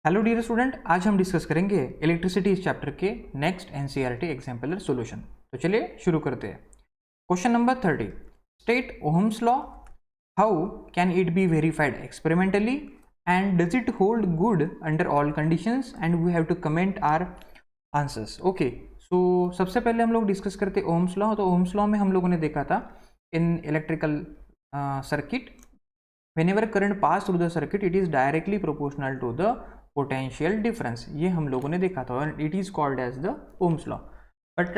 Hello dear student, आज हम discuss करेंगे इलेक्ट्रिसिटी इस चैप्टर के नेक्स्ट एनसीईआरटी एग्जाम्पलर सॉल्यूशन। तो चलिए शुरू करते हैं। Question number 30, state Ohm's law, how can it be verified experimentally and does it hold good under all conditions and we have to comment our answers. Okay, so सबसे पहले हम लोग discuss करते ओहम्स लॉ। तो Ohm's law में हम लोगों ने देखा था in electrical circuit, whenever current pass through the circuit it is directly proportional to the potential difference। ये हम लोगों ने देखा था और it is called as the Ohm's law. But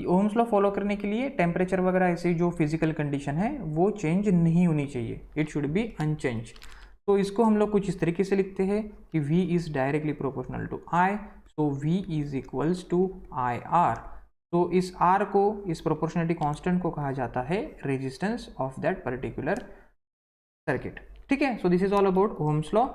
Ohm's law follow करने के लिए टेम्परेचर वगैरह ऐसी जो फिजिकल कंडीशन है वो चेंज नहीं होनी चाहिए, इट शुड बी अनचेंज। तो इसको हम लोग कुछ इस तरीके से लिखते हैं कि V is directly proportional to I, so V is equals to IR। तो इस R को, इस प्रोपोर्शनलिटी कांस्टेंट को कहा जाता है resistance of that particular circuit. ठीक है, so this is all about ohms law.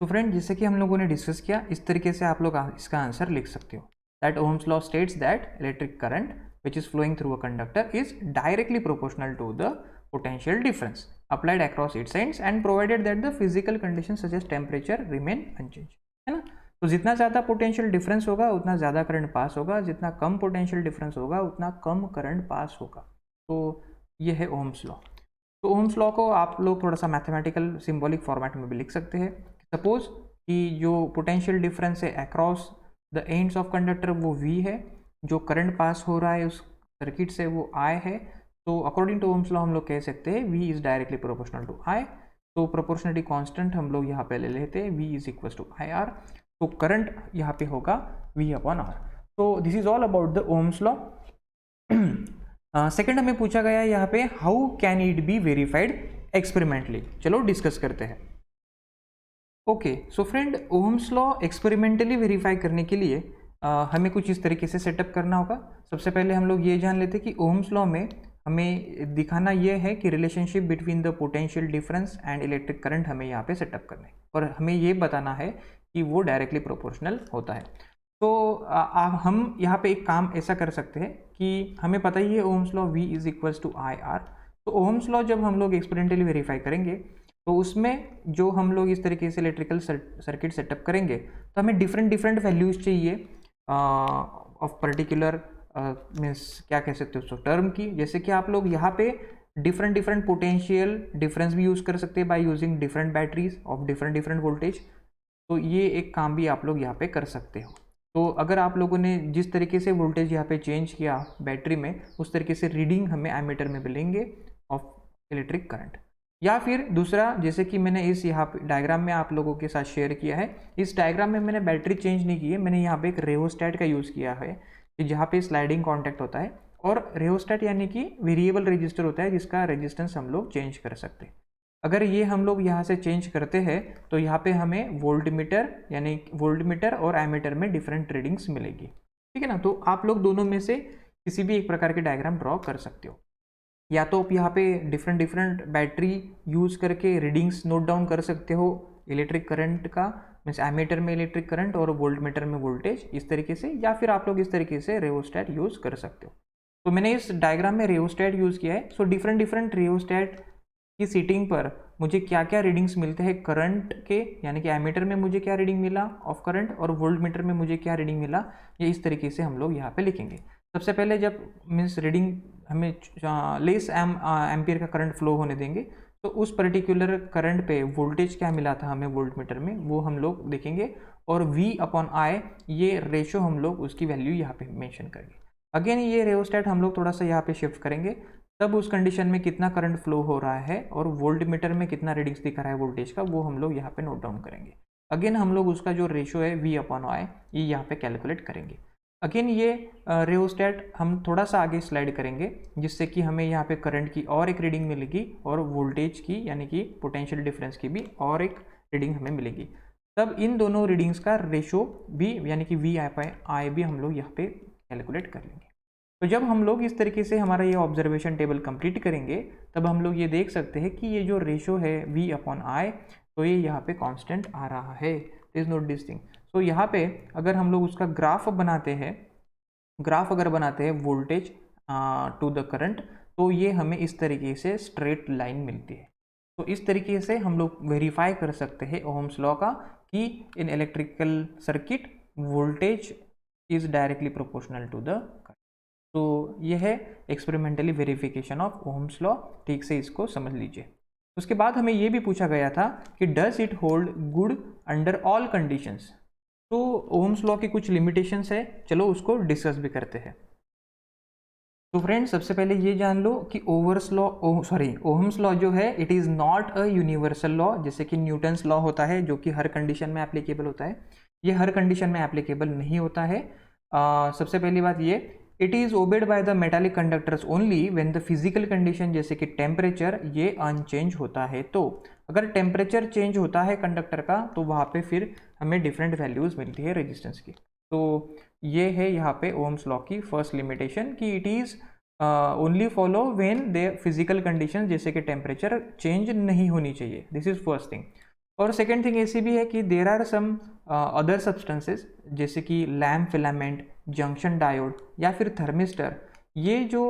तो फ्रेंड, जैसे कि हम लोगों ने डिस्कस किया, इस तरीके से आप लोग इसका आंसर लिख सकते हो that Ohm's law states that electric current which is flowing through a conductor is directly proportional to the potential difference applied across its ends and provided that the physical conditions such as temperature remain unchanged। है ना? तो जितना ज़्यादा potential difference होगा उतना ज़्यादा current pass होगा, जितना कम पोटेंशियल डिफरेंस होगा उतना कम करंट पास होगा। तो ये है ओम्स लॉ। तो ओम्स लॉ को आप लोग थोड़ा सा मैथमेटिकल सिंबॉलिक फॉर्मेट में भी लिख सकते हैं। सपोज कि जो पोटेंशियल डिफरेंस है across the ends of conductor वो V है, जो करंट पास हो रहा है उस सर्किट से वो I है। तो अकॉर्डिंग टू ओम्स लॉ हम लोग कह सकते हैं V is directly proportional to I। तो प्रोपोर्शनलिटी कांस्टेंट हम लोग यहाँ पे ले लेते हैं, V is equal to IR। तो करंट यहाँ पे होगा V अपॉन R। तो this is all about the Ohm's law. Second हमें पूछा गया है यहाँ पे, how can it be verified experimentally. चलो डिस्कस करते हैं। Okay, so friend, Ohm's law experimentally verify करने के लिए हमें कुछ इस तरीके से सेटअप करना होगा। सबसे पहले हम लोग ये जान लेते हैं कि ओम्स लॉ में हमें दिखाना ये है कि relationship between the potential difference and electric current हमें यहाँ पे सेटअप करना है और हमें ये बताना है कि वो डायरेक्टली प्रोपोर्शनल होता है। तो हम यहाँ पे एक काम ऐसा कर सकते हैं कि हमें पता ही है Ohm's law V is equals to IR। तो ओम्स लॉ जब हम लोग एक्सपेरिमेंटली वेरीफाई करेंगे तो उसमें जो हम लोग इस तरीके से इलेक्ट्रिकल सर्किट सेटअप करेंगे तो हमें डिफरेंट डिफरेंट वैल्यूज चाहिए ऑफ पर्टिकुलर मीन्स क्या कह सकते हो उसको टर्म की। जैसे कि आप लोग यहाँ पे डिफरेंट डिफरेंट पोटेंशियल डिफरेंस भी यूज़ कर सकते हैं by using different batteries of different different voltage. तो ये एक काम भी आप लोग यहाँ पे कर सकते हो। तो अगर आप लोगों ने जिस तरीके से वोल्टेज यहाँ पे चेंज किया बैटरी में, उस तरीके से रीडिंग हमें एमीटर में मिलेंगे ऑफ इलेक्ट्रिक करंट। या फिर दूसरा, जैसे कि मैंने इस यहाँ पे डायग्राम में आप लोगों के साथ शेयर किया है, इस डायग्राम में मैंने बैटरी चेंज नहीं की है, मैंने यहाँ पे एक रेहोस्टैट का यूज़ किया है कि जहाँ पे स्लाइडिंग कॉन्टैक्ट होता है और रेहोस्टैट यानी कि वेरिएबल रजिस्टर होता है जिसका रेजिस्टेंस हम लोग चेंज कर सकते हैं। अगर ये हम लोग यहाँ से चेंज करते हैं तो यहाँ पे हमें वोल्टमीटर यानी वोल्टमीटर और एमीटर में डिफरेंट रीडिंग्स मिलेगी। ठीक है ना? तो आप लोग दोनों में से किसी भी एक प्रकार के डायग्राम ड्रॉ कर सकते हो, या तो आप यहाँ पे डिफरेंट डिफरेंट बैटरी यूज़ करके रीडिंग्स नोट डाउन कर सकते हो इलेक्ट्रिक करंट का, मीन्स एमीटर में इलेक्ट्रिक करंट और वोल्टमीटर में वोल्टेज, इस तरीके से। या फिर आप लोग इस तरीके से रेओस्टैट यूज़ कर सकते हो। तो मैंने इस डायग्राम में रेओस्टैट यूज़ किया है। सो डिफरेंट डिफरेंट रेओस्टैट की सीटिंग पर मुझे क्या क्या रीडिंग्स मिलते हैं करंट के, यानी कि एमीटर में मुझे क्या रीडिंग मिला ऑफ करंट और वोल्टमीटर में मुझे क्या रीडिंग मिला, ये इस तरीके से हम लोग यहाँ पे लिखेंगे। सबसे पहले जब मीन्स रीडिंग हमें लेस एम्पियर का करंट फ्लो होने देंगे तो उस पर्टिकुलर करंट पे वोल्टेज क्या मिला था हमें वोल्टमीटर में, वो हम लोग देखेंगे और V अपॉन I ये रेशो हम लोग उसकी वैल्यू यहाँ पे मेंशन करेंगे। अगेन ये रेओस्टैट हम लोग थोड़ा सा यहाँ पे शिफ्ट करेंगे, तब उस कंडीशन में कितना करंट फ्लो हो रहा है और वोल्टमीटर में कितना रीडिंग्स दिखा रहा है वोल्टेज का, वो हम लोग यहाँ पे नोट डाउन करेंगे। अगेन हम लोग उसका जो रेशो है V अपॉन I ये यहाँ पे कैलकुलेट करेंगे। अगेन ये रेओस्टैट हम थोड़ा सा आगे स्लाइड करेंगे जिससे कि हमें यहाँ पे करंट की और एक रीडिंग मिलेगी और वोल्टेज की यानी कि पोटेंशियल डिफरेंस की भी और एक रीडिंग हमें मिलेगी। तब इन दोनों रीडिंग्स का रेशो भी यानी कि V आई भी हम लोग यहाँ पे कैलकुलेट कर लेंगे। तो जब हम लोग इस तरीके से हमारा ये ऑब्जर्वेशन टेबल कंप्लीट करेंगे तब हम लोग ये देख सकते हैं कि ये जो रेशो है V अपॉन I, तो ये यहाँ पे कांस्टेंट आ रहा है। Please note this thing. तो यहाँ पे अगर हम लोग उसका ग्राफ बनाते हैं, ग्राफ अगर बनाते हैं वोल्टेज टू द करंट, तो ये हमें इस तरीके से स्ट्रेट लाइन मिलती है। तो इस तरीके से हम लोग वेरीफाई कर सकते हैं ओहम्स लॉ का कि in electrical circuit voltage is directly proportional to the current. तो यह है experimentally verification of Ohm's law, ठीक से इसको समझ लीजिए। उसके बाद हमें यह भी पूछा गया था कि does it hold good under all conditions. तो ओहम्स लॉ की कुछ लिमिटेशंस है, चलो उसको डिस्कस भी करते हैं। तो फ्रेंड्स सबसे पहले ये जान लो कि ओहम्स लॉ जो है it is not a universal law, जैसे कि न्यूटन्स लॉ होता है जो कि हर कंडीशन में एप्लीकेबल होता है, ये हर कंडीशन में एप्लीकेबल नहीं होता है। सबसे पहली बात ये, it is obeyed by the metallic conductors only when the physical condition जैसे कि टेम्परेचर ये अनचेंज होता है। तो अगर टेम्परेचर चेंज होता है कंडक्टर का तो वहाँ पे फिर हमें डिफरेंट वैल्यूज़ मिलती है रेजिस्टेंस की। तो ये है यहाँ पे ओम्स लॉ की फर्स्ट लिमिटेशन कि it is only follow when the physical condition जैसे कि टेम्परेचर चेंज नहीं होनी चाहिए, दिस इज फर्स्ट थिंग। और सेकेंड थिंग ऐसी भी है कि there are some other substances जैसे कि लैम्प फिलामेंट, जंक्शन डायोड या फिर थर्मिस्टर, ये जो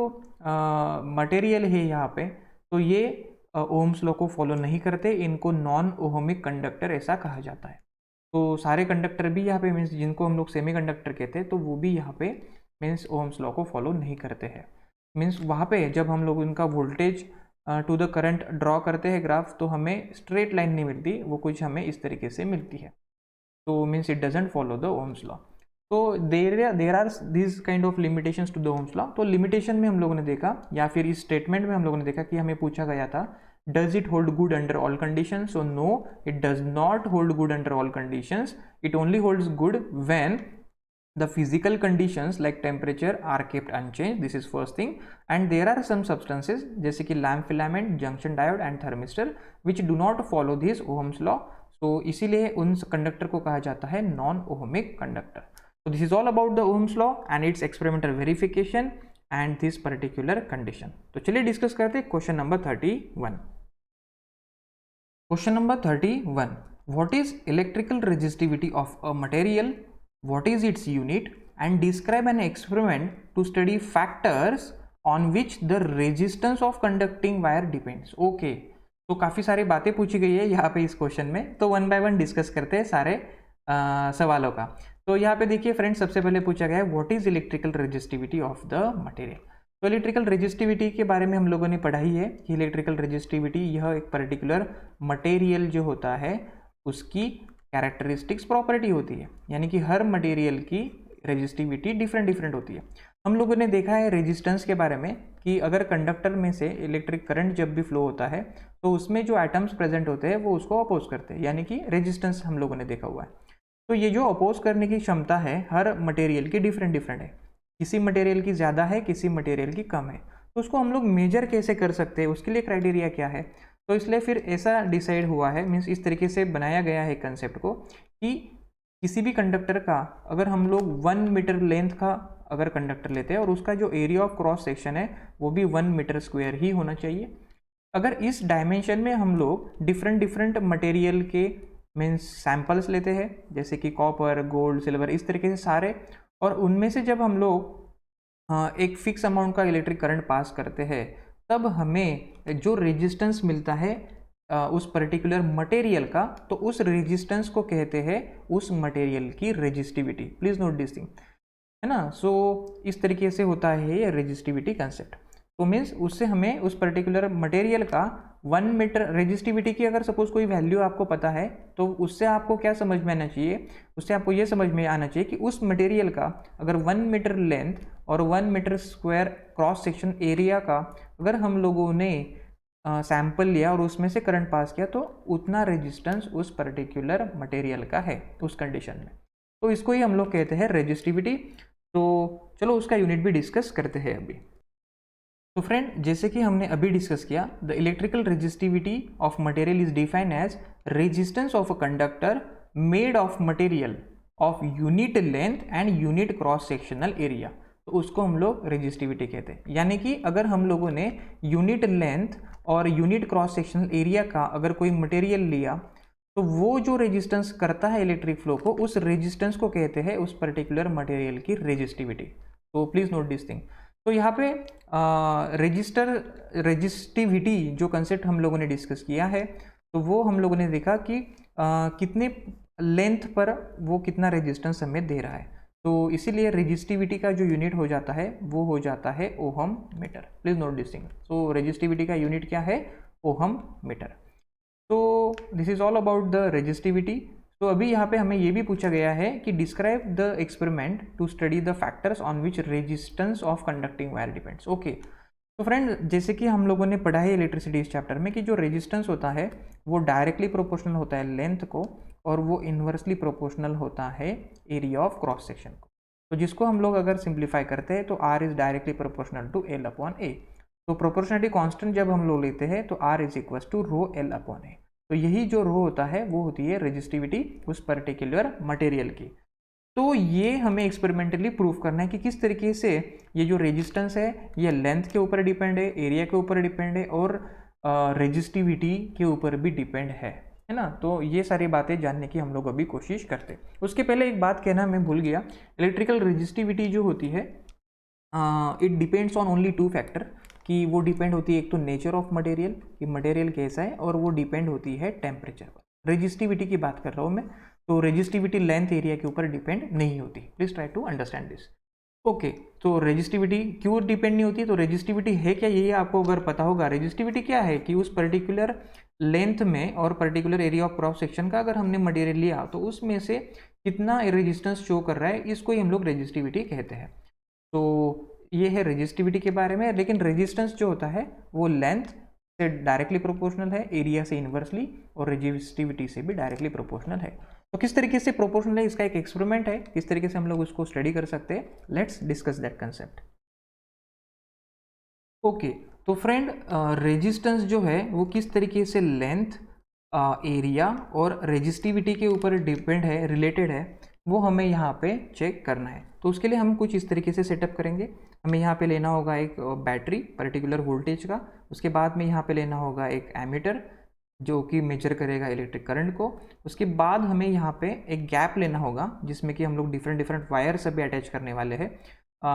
मटेरियल है यहाँ पे, तो ये ओम्स लॉ को फॉलो नहीं करते, इनको नॉन ओहमिक कंडक्टर ऐसा कहा जाता है। तो सारे कंडक्टर भी यहाँ पे मीन्स जिनको हम लोग सेमी कंडक्टर कहते हैं तो वो भी यहाँ पे मीन्स ओम्स लॉ को फॉलो नहीं करते हैं। मीन्स वहाँ पे जब हम लोग उनका voltage to the current draw करते हैं ग्राफ, तो हमें स्ट्रेट लाइन नहीं मिलती, वो कुछ हमें इस तरीके से मिलती है। तो means it doesn't follow the Ohm's law. तो there are this kind of limitations to the Ohm's law. तो लिमिटेशन में हम लोगों ने देखा, या फिर इस स्टेटमेंट में हम लोगों ने देखा कि हमें पूछा गया था does it hold good under all conditions? So no, it does not hold good under all conditions. It only holds good when the physical conditions like temperature are kept unchanged. This is first thing. And there are some substances जैसे कि lamp filament, junction diode and thermistor which do not follow this Ohm's law. So इसीलिए उन conductor को कहा जाता है non ohmic conductor. So this is all about the Ohm's law and its experimental verification and this particular condition. तो चलिए discuss करते हैं question number 31। Question number 31. What is electrical resistivity of a material? What is its unit? And describe an experiment to study factors on which the resistance of conducting wire depends. Okay. तो काफ़ी सारी बातें पूछी गई है यहाँ पे इस क्वेश्चन में, तो वन बाय वन डिस्कस करते हैं सारे सवालों का। तो यहाँ पे देखिए फ्रेंड्स, सबसे पहले पूछा गया है what is electrical resistivity of the material. तो इलेक्ट्रिकल रेजिस्टिविटी के बारे में हम लोगों ने पढ़ा ही है कि इलेक्ट्रिकल रेजिस्टिविटी यह एक पर्टिकुलर मटेरियल जो होता है उसकी कैरेक्टरिस्टिक्स प्रॉपर्टी होती है, यानी कि हर मटेरियल की रेजिस्टिविटी डिफरेंट होती है। हम लोगों ने देखा है रेजिस्टेंस के बारे में कि अगर कंडक्टर में से इलेक्ट्रिक करंट जब भी फ्लो होता है तो उसमें जो एटम्स प्रेजेंट होते हैं वो उसको अपोज करते हैं, यानी कि रेजिस्टेंस हम लोगों ने देखा हुआ है। तो ये जो अपोज करने की क्षमता है हर मटेरियल की डिफरेंट है, किसी मटेरियल की ज़्यादा है, किसी मटेरियल की कम है। तो उसको हम लोग मेजर कैसे कर सकते हैं, उसके लिए क्राइटेरिया क्या है। तो इसलिए फिर ऐसा डिसाइड हुआ है, मीन्स इस तरीके से बनाया गया है कंसेप्ट को कि किसी भी कंडक्टर का अगर हम लोग 1 मीटर लेंथ का अगर कंडक्टर लेते हैं और उसका जो एरिया ऑफ क्रॉस सेक्शन है वो भी 1 मीटर स्क्वायर ही होना चाहिए। अगर इस डायमेंशन में हम लोग डिफरेंट मटेरियल के मीन्स सैंपल्स लेते हैं जैसे कि कॉपर, गोल्ड, सिल्वर, इस तरीके से सारे, और उनमें से जब हम लोग एक फिक्स अमाउंट का इलेक्ट्रिक करंट पास करते हैं तब हमें जो रेजिस्टेंस मिलता है उस पर्टिकुलर मटेरियल का, तो उस रेजिस्टेंस को कहते हैं उस मटेरियल की resistivity. Please note this thing, है ना। सो इस तरीके से होता है ये रेजिस्टिविटी कंसेप्ट। तो मीन्स उससे हमें उस पर्टिकुलर मटेरियल का 1 मीटर रेजिस्टिविटी की अगर सपोज कोई वैल्यू आपको पता है तो उससे आपको क्या समझ में आना चाहिए, उससे आपको ये समझ में आना चाहिए कि उस मटेरियल का अगर 1 मीटर लेंथ और 1 metre square cross section area का अगर हम लोगों ने सैंपल लिया और उसमें से करंट पास किया तो उतना रेजिस्टेंस उस पर्टिकुलर मटेरियल का है उस कंडीशन में। तो इसको ही हम लोग कहते हैं रेजिस्टिविटी। तो चलो उसका यूनिट भी डिस्कस करते हैं अभी। तो फ्रेंड, जैसे कि हमने अभी डिस्कस किया, the electrical resistivity of material is defined as resistance of a conductor made of material of unit length and unit cross sectional area. तो उसको हम लोग रेजिस्टिविटी कहते हैं। यानी कि अगर हम लोगों ने यूनिट लेंथ और यूनिट क्रॉस सेक्शनल एरिया का अगर कोई मटेरियल लिया तो वो जो रेजिस्टेंस करता है इलेक्ट्रिक फ्लो को, उस रेजिस्टेंस को कहते हैं उस पर्टिकुलर मटेरियल की रेजिस्टिविटी। तो प्लीज़ नोट दिस थिंग। तो यहाँ पे रेजिस्टिविटी जो कंसेप्ट हम लोगों ने डिस्कस किया है, तो वो हम लोगों ने देखा कि कितने लेंथ पर वो कितना रेजिस्टेंस हमें दे रहा है। तो इसीलिए रेजिस्टिविटी का जो यूनिट हो जाता है वो हो जाता है ohm metre. Please note this thing. So resistivity का यूनिट क्या है? Ohm metre. तो this is all about the resistivity. तो अभी यहाँ पे हमें ये भी पूछा गया है कि describe the experiment to study the factors on which resistance of conducting wire depends. Okay, तो फ्रेंड जैसे कि हम लोगों ने पढ़ा है इलेक्ट्रिसिटी इस चैप्टर में कि जो रेजिस्टेंस होता है वो डायरेक्टली प्रोपोर्शनल होता है लेंथ को, और वो इन्वर्सली प्रोपोर्शनल होता है एरिया ऑफ क्रॉस सेक्शन को। तो जिसको हम लोग अगर सिंप्लीफाई करते हैं तो R is directly proportional to L upon A. तो प्रोपोर्शनलिटी कांस्टेंट जब हम लोग लेते हैं तो R is equal to rho L upon A. तो यही जो रो होता है वो होती है रेजिस्टिविटी उस पर्टिकुलर मटेरियल की। तो ये हमें एक्सपेरिमेंटली प्रूव करना है कि किस तरीके से ये जो रेजिस्टेंस है ये लेंथ के ऊपर डिपेंड है, एरिया के ऊपर डिपेंड है, और रेजिस्टिविटी के ऊपर भी डिपेंड है ना। तो ये सारी बातें जानने की हम लोग अभी कोशिश करते। उसके पहले एक बात कहना मैं भूल गया, इलेक्ट्रिकल रेजिस्टिविटी जो होती है it depends on only two factor, कि वो डिपेंड होती है एक तो नेचर ऑफ मटेरियल कि मटेरियल कैसा है, और वो डिपेंड होती है टेम्परेचर पर। रेजिस्टिविटी की बात कर रहा हूँ मैं, तो रेजिस्टिविटी लेंथ एरिया के ऊपर डिपेंड नहीं होती। Please try to understand this. Okay, तो रेजिस्टिविटी क्यों डिपेंड नहीं होती? तो रेजिस्टिविटी है क्या, ये आपको अगर पता होगा। रेजिस्टिविटी क्या है कि उस पर्टिकुलर लेंथ में और particular area of cross section का अगर हमने मटेरियल लिया तो उसमें से कितना रेजिस्टेंस शो कर रहा है, इसको ही हम लोग रेजिस्टिविटी कहते हैं। तो ये है रेजिस्टिविटी के बारे में। लेकिन रेजिस्टेंस जो होता है वो लेंथ से डायरेक्टली प्रोपोर्शनल है, एरिया से इन्वर्सली, और रेजिस्टिविटी से भी डायरेक्टली प्रोपोर्शनल है। तो किस तरीके से प्रोपोर्शनल है, इसका एक एक्सपेरिमेंट है, किस तरीके से हम लोग उसको स्टडी कर सकते हैं। Let's discuss that concept. Okay, तो फ्रेंड रेजिस्टेंस जो है वो किस तरीके से लेंथ, एरिया और रेजिस्टिविटी के ऊपर डिपेंड है, रिलेटेड है, वो हमें यहाँ पे चेक करना है। तो उसके लिए हम कुछ इस तरीके से सेटअप करेंगे। हमें यहाँ पे लेना होगा एक बैटरी पर्टिकुलर वोल्टेज का, उसके बाद में यहाँ पे लेना होगा एक एमीटर जो कि मेजर करेगा इलेक्ट्रिक करंट को। उसके बाद हमें यहाँ पे एक गैप लेना होगा जिसमें कि हम लोग डिफरेंट वायर सभी अटैच करने वाले हैं।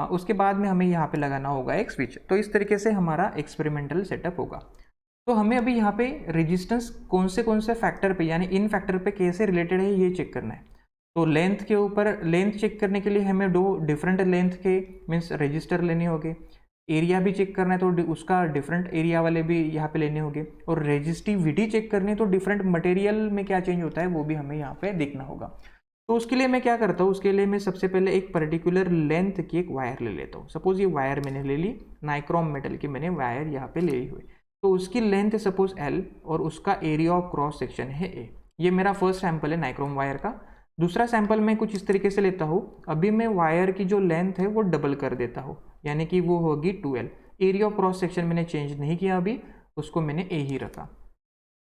उसके बाद में हमें यहाँ पे लगाना होगा एक स्विच। तो इस तरीके से हमारा एक्सपेरिमेंटल सेटअप होगा। तो हमें अभी यहाँ पे रेजिस्टेंस कौन से फैक्टर पे, यानी इन फैक्टर पे कैसे रिलेटेड है ये चेक करना है। तो लेंथ के ऊपर, लेंथ चेक करने के लिए हमें दो डिफरेंट लेंथ के मीन्स रजिस्टर लेने होंगे। एरिया भी चेक करना है तो उसका डिफरेंट एरिया वाले भी यहाँ पे लेने होंगे, और रेजिस्टिविटी चेक करनी है तो डिफरेंट मटेरियल में क्या चेंज होता है वो भी हमें यहाँ पे देखना होगा। तो उसके लिए मैं क्या करता हूँ, उसके लिए मैं सबसे पहले एक पर्टिकुलर लेंथ की एक वायर ले लेता हूँ। सपोज ये वायर मैंने ले ली, नाइक्रोम मेटल की मैंने वायर यहाँ पे ले ली हुई। तो उसकी लेंथ है सपोज L और उसका एरिया ऑफ क्रॉस सेक्शन है A। ये मेरा फर्स्ट सैंपल है नाइक्रोम वायर का। दूसरा सैंपल मैं कुछ इस तरीके से लेता हूँ। अभी मैं वायर की जो लेंथ है वो डबल कर देता हूँ, यानी कि वो होगी 2L। Area of cross section मैंने चेंज नहीं किया, अभी उसको मैंने A ही रखा।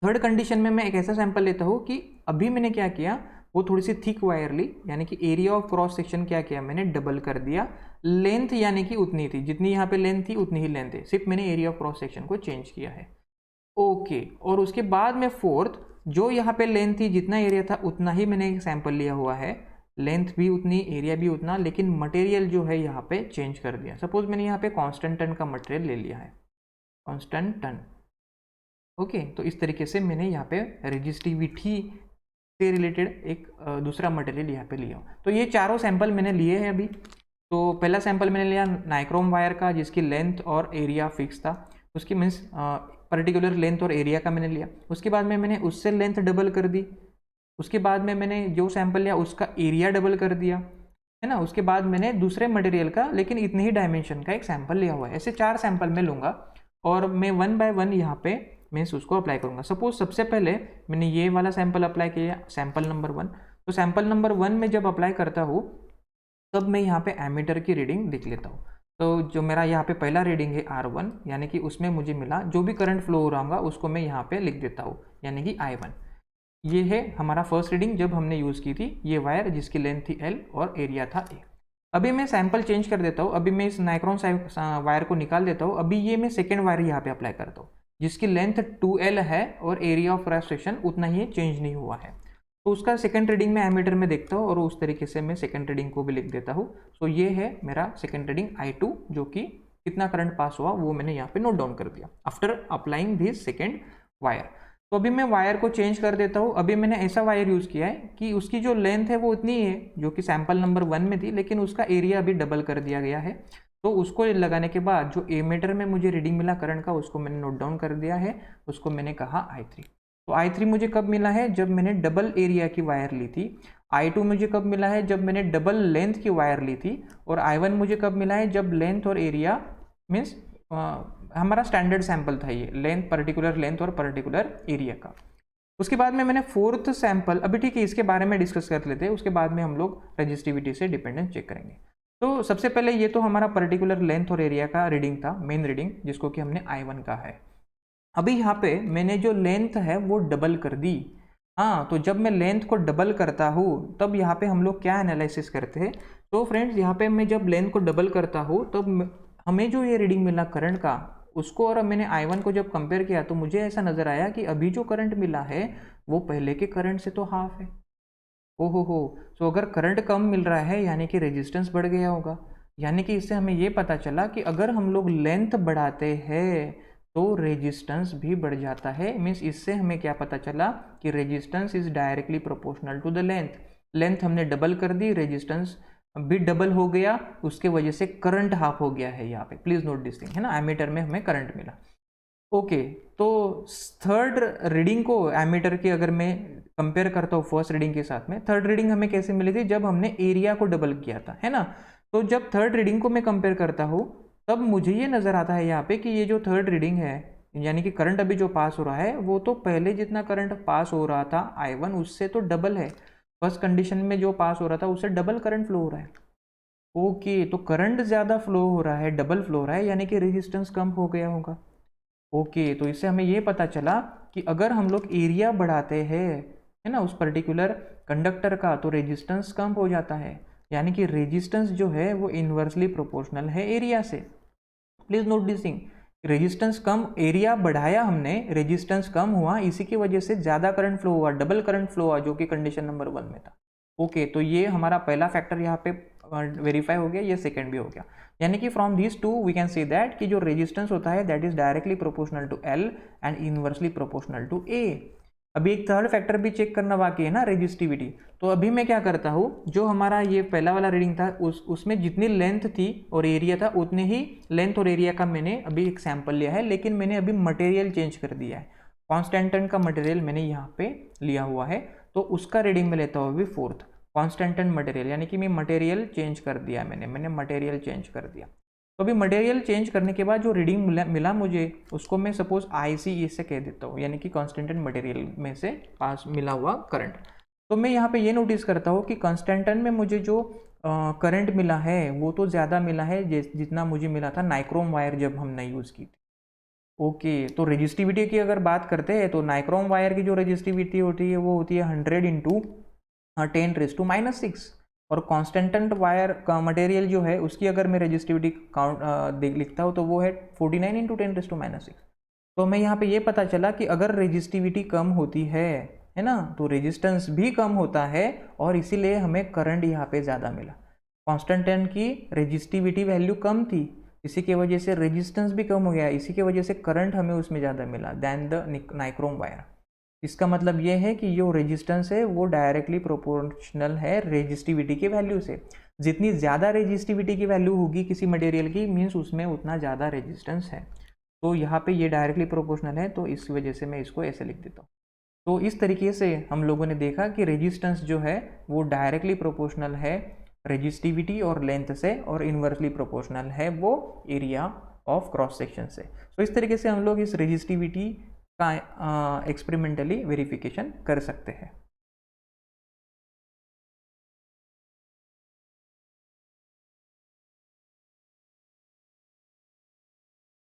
थर्ड कंडीशन में मैं एक ऐसा सैंपल लेता हूँ कि अभी मैंने क्या किया, वो थोड़ी सी थिक वायर ली, यानी कि एरिया ऑफ क्रॉस सेक्शन क्या किया मैंने, डबल कर दिया। लेंथ यानी कि उतनी थी, जितनी यहाँ पे लेंथ थी उतनी ही लेंथ है, सिर्फ मैंने एरिया ऑफ क्रॉस सेक्शन को चेंज किया है। ओके, और उसके बाद में फोर्थ, जो यहाँ पे लेंथ थी, जितना एरिया था उतना ही मैंने एक सैंपल लिया हुआ है, लेंथ भी उतनी, एरिया भी उतना, लेकिन मटेरियल जो है यहाँ पे चेंज कर दिया। सपोज मैंने यहाँ पे कांस्टेंट टन का मटेरियल ले लिया है, कांस्टेंट टन। ओके, तो इस तरीके से मैंने यहाँ पे रेजिस्टिविटी से रिलेटेड एक दूसरा मटेरियल यहाँ पे लिया। तो ये चारों सैंपल मैंने लिए हैं अभी। तो पहला सैंपल मैंने लिया नाइक्रोम वायर का जिसकी लेंथ और एरिया फिक्स था, उसकी मीन्स पर्टिकुलर लेंथ और एरिया का मैंने लिया। उसके बाद में मैंने उससे लेंथ डबल कर दी। उसके बाद में मैंने जो सैंपल लिया उसका एरिया डबल कर दिया, है ना। उसके बाद मैंने दूसरे मटेरियल का लेकिन इतने ही डायमेंशन का एक सैंपल लिया हुआ है। ऐसे 4 सैंपल मैं लूँगा और मैं 1 बाय 1 यहाँ पे मीन्स उसको अप्लाई करूँगा। सपोज सबसे पहले मैंने ये वाला सैंपल अप्लाई किया, सैंपल नंबर 1। तो सैंपल नंबर 1 में जब अप्लाई करता हूँ तब मैं यहाँ पे एमीटर की रीडिंग देख लेता हूँ। तो जो मेरा यहाँ पे पहला रीडिंग है R1, यानी कि उसमें मुझे मिला जो भी करंट फ्लो हो रहा होगा उसको मैं यहाँ पे लिख देता हूँ, यानी कि I1। ये है हमारा फर्स्ट रीडिंग जब हमने यूज़ की थी ये वायर जिसकी लेंथ थी L और एरिया था A। अभी मैं सैंपल चेंज कर देता हूँ, अभी मैं इस नाइक्रोन वायर को निकाल देता हूँ। अभी ये मैं सेकेंड वायर यहाँ पे अप्लाई करता हूँ जिसकी लेंथ 2L है और एरिया ऑफ क्रॉस सेक्शन उतना ही चेंज नहीं हुआ है। तो उसका सेकंड रीडिंग मैं एमीटर में देखता हूँ और उस तरीके से मैं सेकंड रीडिंग को भी लिख देता हूँ। सो ये है मेरा सेकंड रीडिंग I2, जो कि कितना करंट पास हुआ वो मैंने यहाँ पे नोट डाउन कर दिया after applying this second wire. तो अभी मैं वायर को चेंज कर देता हूँ। अभी मैंने ऐसा वायर यूज़ किया है कि उसकी जो लेंथ है वो उतनी ही है जो कि सैंपल नंबर 1 में थी, लेकिन उसका एरिया अभी डबल कर दिया गया है। तो उसको लगाने के बाद जो एमीटर में मुझे रीडिंग मिला करंट का, उसको मैंने नोट डाउन कर दिया है, उसको मैंने कहा I3। तो I3 मुझे कब मिला है? जब मैंने डबल एरिया की वायर ली थी। I2 मुझे कब मिला है? जब मैंने डबल लेंथ की वायर ली थी। और I1 मुझे कब मिला है? जब लेंथ और एरिया मीन्स हमारा स्टैंडर्ड सैंपल था ये, लेंथ, पर्टिकुलर लेंथ और पर्टिकुलर एरिया का। उसके बाद में मैंने फोर्थ सैंपल, अभी ठीक है इसके बारे में डिस्कस कर लेते हैं, उसके बाद में हम लोग रजिस्टिविटी से डिपेंडेंस चेक करेंगे। तो सबसे पहले ये तो हमारा पर्टिकुलर लेंथ और एरिया का रीडिंग था, मेन रीडिंग, जिसको कि हमने I1 का है। अभी यहाँ पे मैंने जो लेंथ है वो डबल कर दी। हाँ, तो जब मैं लेंथ को डबल करता हूँ तब यहाँ पे हम लोग क्या एनालिसिस करते हैं? तो फ्रेंड्स यहाँ पे मैं जब लेंथ को डबल करता हूँ तब हमें जो ये रीडिंग मिला करंट का, उसको और मैंने I1 को जब कंपेयर किया तो मुझे ऐसा नज़र आया कि अभी जो करंट मिला है वो पहले के करंट से तो हाफ है। ओहो हो, तो अगर करंट कम मिल रहा है यानी कि रेजिस्टेंस बढ़ गया होगा। यानी कि इससे हमें ये पता चला कि अगर हम लोग लेंथ बढ़ाते हैं तो रेजिस्टेंस भी बढ़ जाता है। मीन्स इससे हमें क्या पता चला कि resistance is directly proportional to the length. Length हमने डबल कर दी, रेजिस्टेंस भी डबल हो गया, उसके वजह से करंट हाफ हो गया है यहाँ पे। प्लीज नोट दिस थिंग, है ना, एमीटर में हमें करंट मिला। ओके, तो थर्ड रीडिंग को एमीटर की अगर मैं कंपेयर करता हूँ फर्स्ट रीडिंग के साथ में, थर्ड रीडिंग हमें कैसे मिली थी? जब हमने एरिया को डबल किया था, है ना। तो जब थर्ड रीडिंग को मैं कंपेयर करता हूँ तब मुझे ये नज़र आता है यहाँ पे कि ये जो थर्ड रीडिंग है, यानी कि करंट अभी जो पास हो रहा है वो तो पहले जितना करंट पास हो रहा था I1 उससे तो डबल है। फर्स्ट कंडीशन में जो पास हो रहा था उससे डबल करंट फ्लो हो रहा है। ओके, तो करंट ज़्यादा फ्लो हो रहा है, डबल फ्लो हो रहा है, यानी कि रेजिस्टेंस कम हो गया होगा। ओके, तो इससे हमें ये पता चला कि अगर हम लोग एरिया बढ़ाते हैं, है ना, उस पर्टिकुलर कंडक्टर का, तो रेजिस्टेंस कम हो जाता है। यानी कि रेजिस्टेंस जो है वो इन्वर्सली प्रोपोर्शनल है एरिया से। Please note this thing, resistance come, area बढ़ाया हमने, रेजिस्टेंस कम हुआ, इसी की वजह से ज़्यादा करंट फ्लो हुआ, डबल करंट फ्लो हुआ, जो कि कंडीशन नंबर 1 में था। ओके, तो ये हमारा पहला फैक्टर यहाँ पे वेरीफाई हो गया, ये सेकेंड भी हो गया। यानी कि from this too we can see that कि जो रेजिस्टेंस होता है that is directly proportional to L and inversely proportional to A। अभी एक थर्ड फैक्टर भी चेक करना बाकी है ना, रेजिस्टिविटी। तो अभी मैं क्या करता हूँ, जो हमारा ये पहला वाला रीडिंग था उसमें जितनी लेंथ थी और एरिया था उतने ही लेंथ और एरिया का मैंने अभी एक सैंपल लिया है, लेकिन मैंने अभी मटेरियल चेंज कर दिया है। कॉन्स्टेंटन का मटेरियल मैंने यहाँ पे लिया हुआ है, तो उसका रीडिंग में लेता हूँ अभी फोर्थ कॉन्स्टेंटन मटेरियल, यानी कि मैं मटेरियल चेंज कर दिया, मैंने मटेरियल चेंज कर दिया। तो अभी मटेरियल चेंज करने के बाद जो रीडिंग मिला मुझे, उसको मैं सपोज ICE से कह देता हूँ, यानी कि कॉन्स्टेंटन मटेरियल में से पास मिला हुआ करंट। तो मैं यहाँ पे ये नोटिस करता हूँ कि कॉन्स्टेंटन में मुझे जो करंट मिला है वो तो ज़्यादा मिला है जितना मुझे मिला था नाइक्रोम वायर जब हमने यूज़ की थी। ओके, तो रेजिस्टिविटी की अगर बात करते हैं तो नाइक्रोम वायर की जो रेजिस्टिविटी होती है वो होती है 100 × 10⁻⁶। और कॉन्स्टेंटेंट वायर का मटेरियल जो है उसकी अगर मैं रेजिस्टिविटी काउंट लिखता हूँ तो वो है 49 × 10⁻⁶। तो हमें यहाँ पे ये पता चला कि अगर रेजिस्टिविटी कम होती है ना, तो रेजिस्टेंस भी कम होता है और इसीलिए हमें करंट यहाँ पे ज़्यादा मिला। कॉन्स्टेंटेंट की रेजिस्टिविटी वैल्यू कम थी, इसी की वजह से रेजिस्टेंस भी कम हो गया, इसी की वजह से करंट हमें उसमें ज़्यादा मिला दैन द नाइक्रोम वायर। इसका मतलब ये है कि जो रेजिस्टेंस है वो डायरेक्टली प्रोपोर्शनल है रेजिस्टिविटी की वैल्यू से। जितनी ज़्यादा रेजिस्टिविटी की वैल्यू होगी किसी मटेरियल की, मीन्स उसमें उतना ज़्यादा रेजिस्टेंस है। तो यहाँ पे ये डायरेक्टली प्रोपोर्शनल है, तो इस वजह से मैं इसको ऐसे लिख देता हूँ। तो इस तरीके से हम लोगों ने देखा कि रेजिस्टेंस जो है वो डायरेक्टली प्रोपोर्शनल है रेजिस्टिविटी और लेंथ से, और इन्वर्सली प्रोपोर्शनल है वो एरिया ऑफ क्रॉस सेक्शन से। तो इस तरीके से हम लोग इस रेजिस्टिविटी का एक्सपेरिमेंटली वेरिफिकेशन कर सकते हैं।